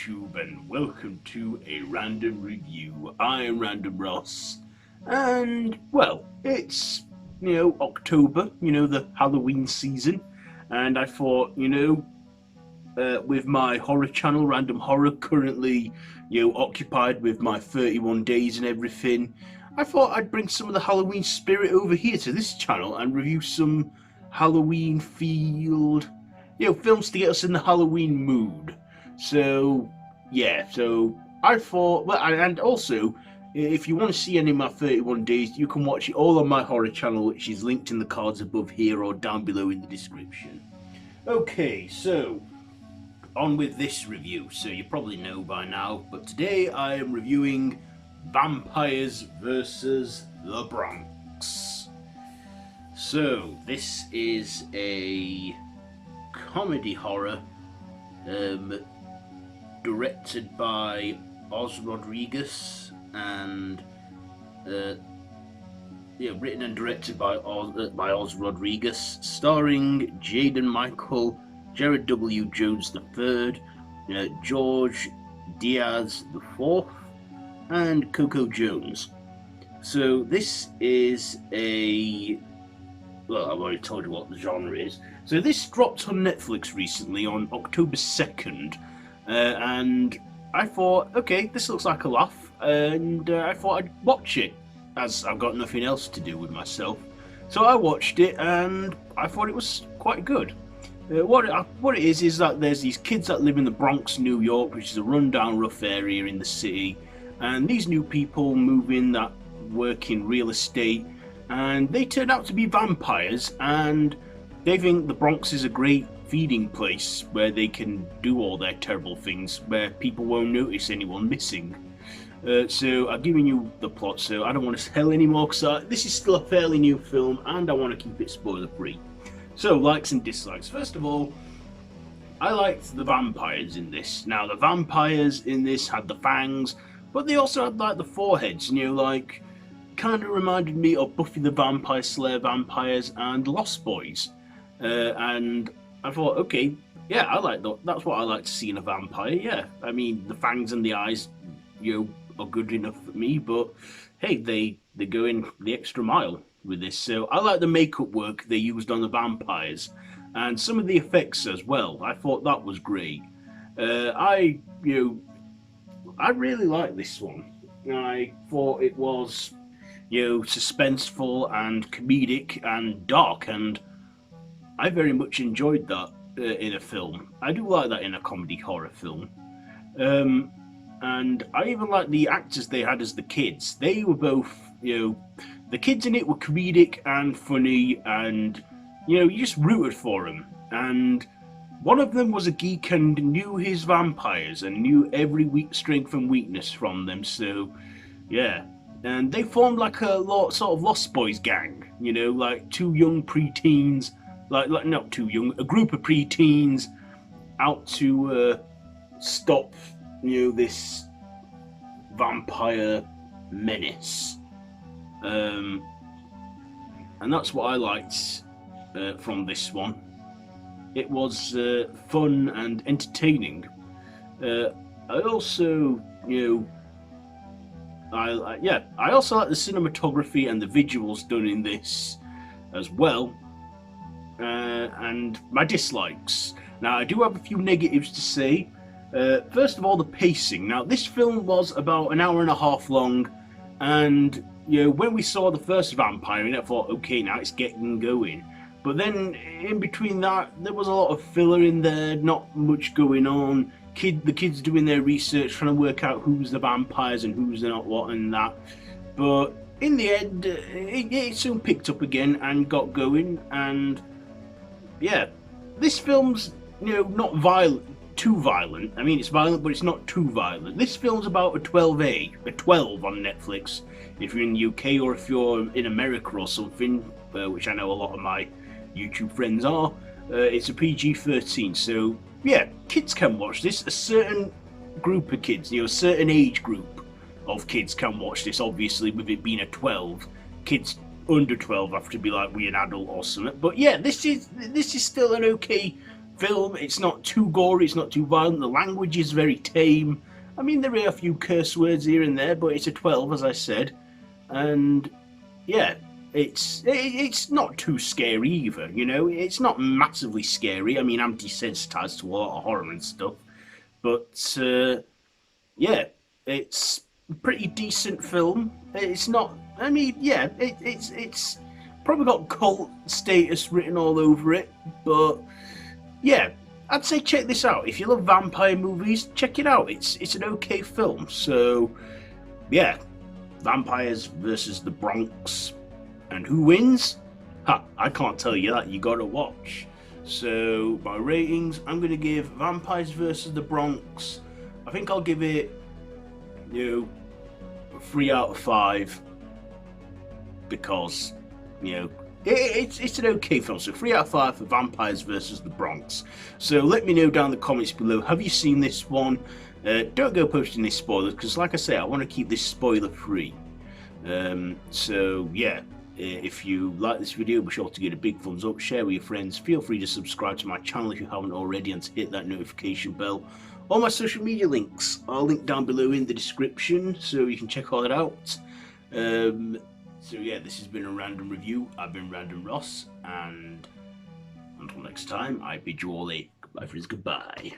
YouTube and welcome to a random review. I am Random Ross and well, it's October, the Halloween season, and I thought, with my horror channel Random Horror currently occupied with my 31 days and everything, I thought I'd bring some of the Halloween spirit over here to this channel and review some Halloween field films to get us in the Halloween mood. So I thought, well, and also, if you want to see any of my 31 days, you can watch it all on my horror channel, which is linked in the cards above here or down below in the description. Okay, so on with this review. So you probably know by now, but today I am reviewing Vampires Vs The Bronx. So this is a comedy horror directed by Oz Rodriguez and written and directed by Oz Rodriguez, starring Jaden Michael, Jared W. Jones III, George Diaz IV, and Coco Jones. So this is well, I've already told you what the genre is. So this dropped on Netflix recently on October 2nd, and I thought, okay, this looks like a laugh, and I thought I'd watch it, as I've got nothing else to do with myself. So I watched it, and I thought it was quite good. What it is that there's these kids that live in the Bronx, New York, which is a rundown, rough area in the city, and these new people move in that work in real estate, and they turn out to be vampires, and they think the Bronx is a great feeding place where they can do all their terrible things, where people won't notice anyone missing. So I've given you the plot, so I don't want to tell anymore, because this is still a fairly new film, and I want to keep it spoiler free. So, likes and dislikes. First of all, I liked the vampires in this. Now, the vampires in this had the fangs, but they also had like the foreheads, kind of reminded me of Buffy the Vampire Slayer vampires and Lost Boys. And I thought, okay, yeah, I like that. That's what I like to see in a vampire. Yeah, I mean, the fangs and the eyes, are good enough for me. But hey, they go in the extra mile with this. So I like the makeup work they used on the vampires, and some of the effects as well. I thought that was great. I really liked this one. I thought it was, suspenseful and comedic and dark, and I very much enjoyed that in a film. I do like that in a comedy horror film. And I even like the actors they had as the kids. They were both, the kids in it were comedic and funny, and, you just rooted for them. And one of them was a geek and knew his vampires and knew every strength and weakness from them, so, yeah. And they formed like a sort of Lost Boys gang, like two young preteens, like not too young, a group of preteens out to stop, this vampire menace. And that's what I liked from this one. It was fun and entertaining. I also, I also like the cinematography and the visuals done in this as well. And my dislikes. Now, I do have a few negatives to say. First of all, the pacing. Now, this film was about an hour and a half long, and when we saw the first vampire, I thought, okay, now it's getting going. But then, in between that, there was a lot of filler in there, not much going on. The kids doing their research, trying to work out who's the vampires and who's not what and that. But in the end, it soon picked up again and got going. And yeah, this film's not too violent. I mean, it's violent, but it's not too violent. This film's about a 12 on Netflix if you're in the UK, or if you're in America or something, which I know a lot of my YouTube friends are. It's a PG-13, so yeah, kids can watch this. A certain group of kids, a certain age group of kids can watch this. Obviously, with it being a 12, kids under 12 have to be like an adult or something. But yeah, this is still an okay film. It's not too gory, it's not too violent, the language is very tame. I mean, there are a few curse words here and there, but it's a 12, as I said. And yeah, it's not too scary either, you know? It's not massively scary. I mean, I'm desensitized to a lot of horror and stuff. But yeah, it's a pretty decent film. It's not, I mean, yeah, it's probably got cult status written all over it, but yeah, I'd say check this out. If you love vampire movies, check it out. It's an okay film. So yeah, Vampires versus the Bronx. And who wins? Ha, I can't tell you that, you gotta watch. So, my ratings, I'm gonna give Vampires vs. The Bronx, I think I'll give it, 3 out of 5. Because, it's an okay film. So 3 out of 5 for Vampires vs. The Bronx. So let me know down in the comments below, have you seen this one? Don't go posting these spoilers, because like I say, I want to keep this spoiler free. So yeah, if you like this video, be sure to give it a big thumbs up, share with your friends, feel free to subscribe to my channel if you haven't already, and to hit that notification bell. All my social media links are linked down below in the description, so you can check all that out. So yeah, this has been a random review. I've been Random Ross, and until next time, I bid you all a goodbye, friends, goodbye.